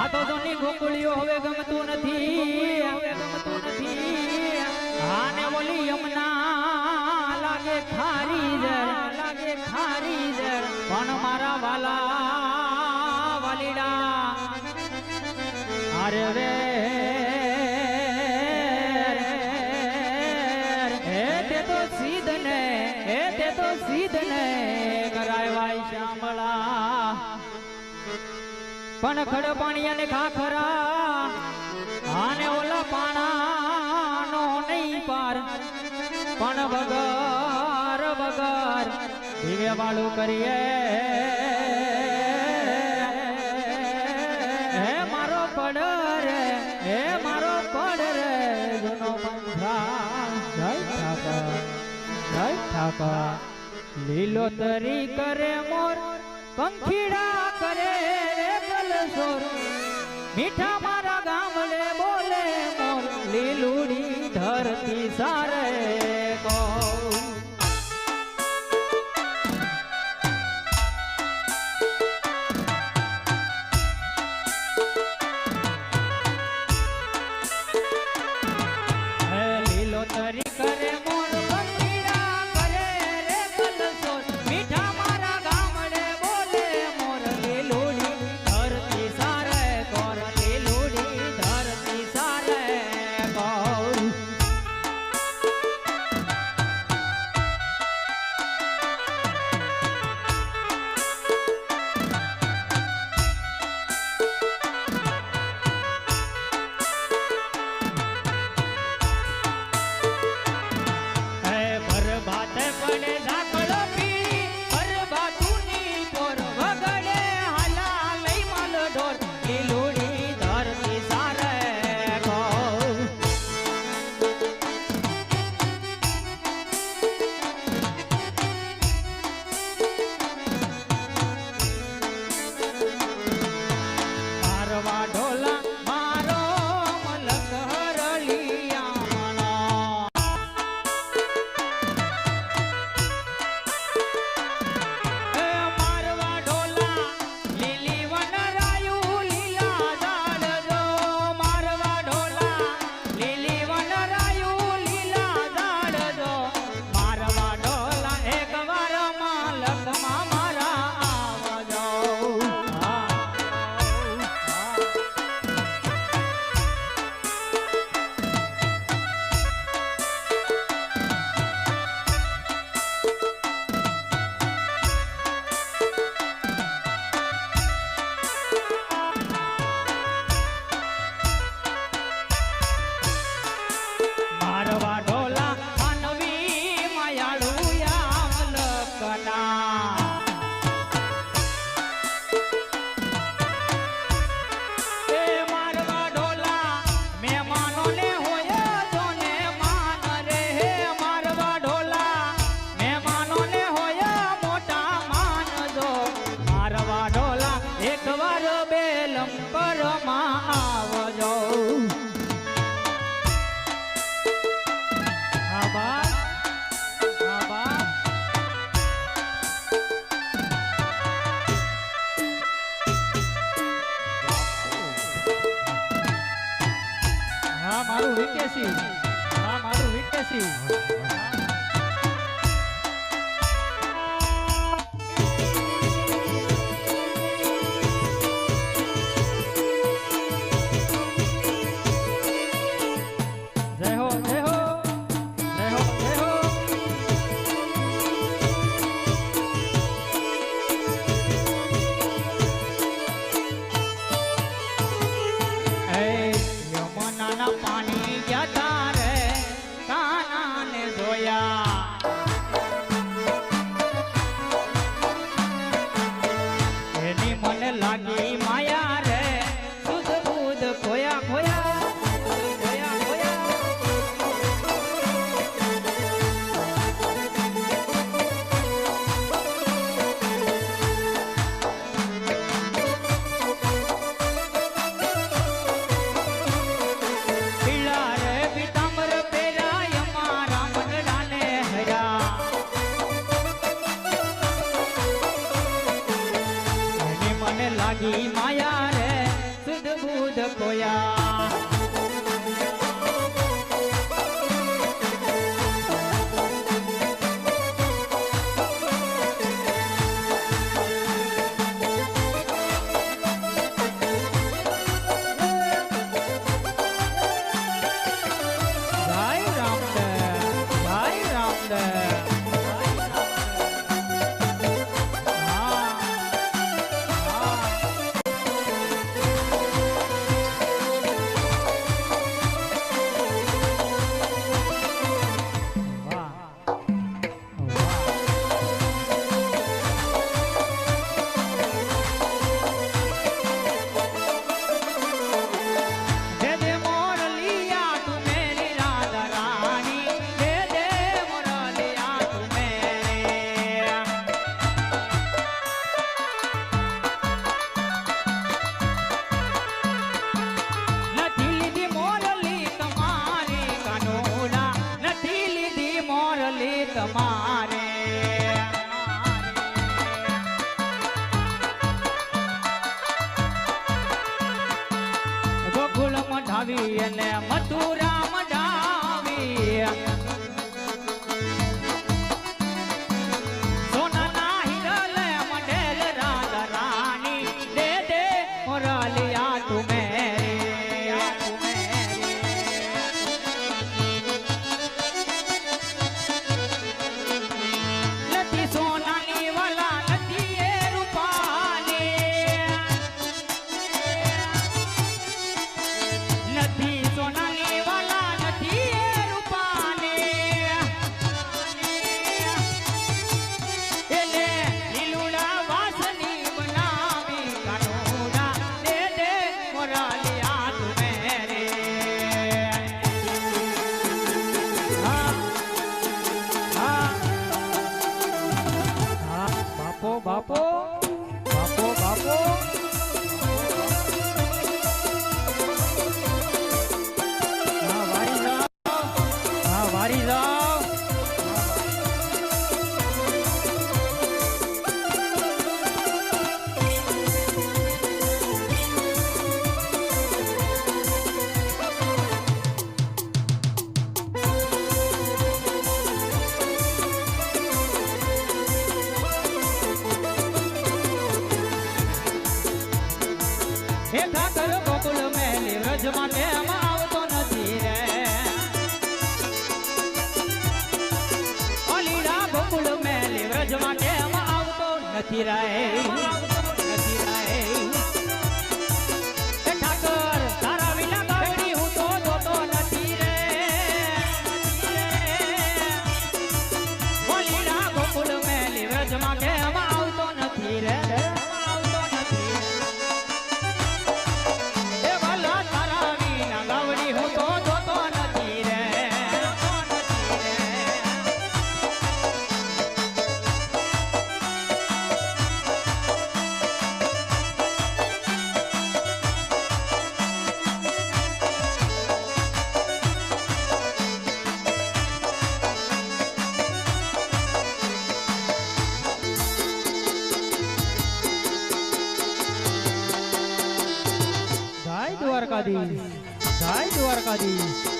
આ તો જોની ગોકુળીઓ હવે ગમતું નથી આને બોલી યમુના લાગે ખારી જર પણ મારા વાલા વાલીડા અરે રે તે તો સીધ ને કરાય વાય શામળા પણ ખડ પાણી અને ખાખરા આને ઓલા પાણાનો નહીં પાર પણ વગર દિવ્ય વાળું કરીએ હે મારો પડ રે જૂનો પંથા જય ઠાકર લીલોતરી કરે મોર પંખીડા કરે કલસોર મીઠા મારા ગામડે બોલે મોર લીલુડી ધરતી સારે કો લીલોતરી કરે મોર પંખીડા કરે રે કલસોર મીઠા મારા ગામડે બોલે મોર લીલુડી ધરતી સારે કોર લીલુડી ધરતી સારે કોર મારું વિકેસી પાણી જતા રે કાના ને જોયા એની મને લાગી માયા રે સુધ બુધ ખોયા ખોયા લાગી માયા રે સુધ ખોયા તમારે ગોકુળ મઢાવી અને મથુરા મઢાવી સોનાના હિરલે મઢેલ રાધા રાણી દે દે મોરલિયા તુમે બાપો બાપો બાપો વારી જાઓ હે ઠાકર ગોકુળ મેલી વ્રજમાં કેમ આવતો નથી રે અલીડા ગોકુળ મેલી વ્રજમાં કેમ આવતો નથી રે નથી રે હે ઠાકર તારા વિના ગાવડી હું તો જોતો નથી રે અલીડા ગોકુળ મેલી વ્રજમાં કેમ આવતો નથી રે દ્વારકાધીશ જય દ્વારકાધીશ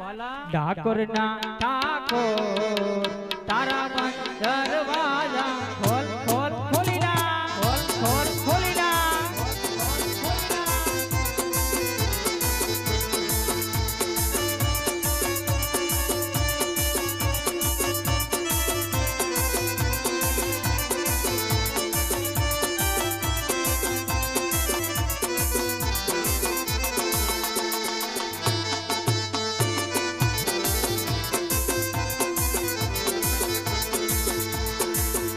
ડાકોરના ઠાકોર તારા બંધ દરવાજા ખોલ ખોલ ખોલી ના ખોલ ખોલ ખોલી ના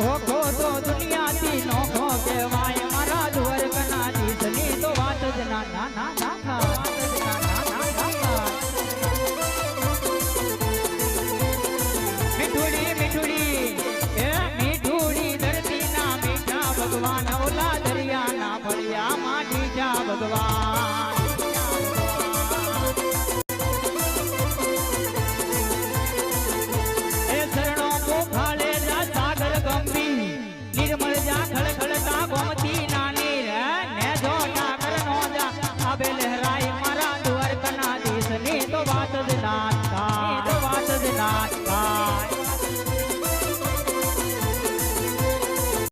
ઓખો તો દુનિયાથી નોખો કહેવાય મારા દ્વારકાના દીસની તો વાત જ ના ના ના ના થાય મીઠુડી મીઠુડી એ મીઠુડી ધરતીના મીઠા ભગવાન ઓલા દરિયાના ફળિયા માટી જા ભગવાન એ શરણો પોખાળે જા સાગર ગંભીર નિર્મળ જા ખળ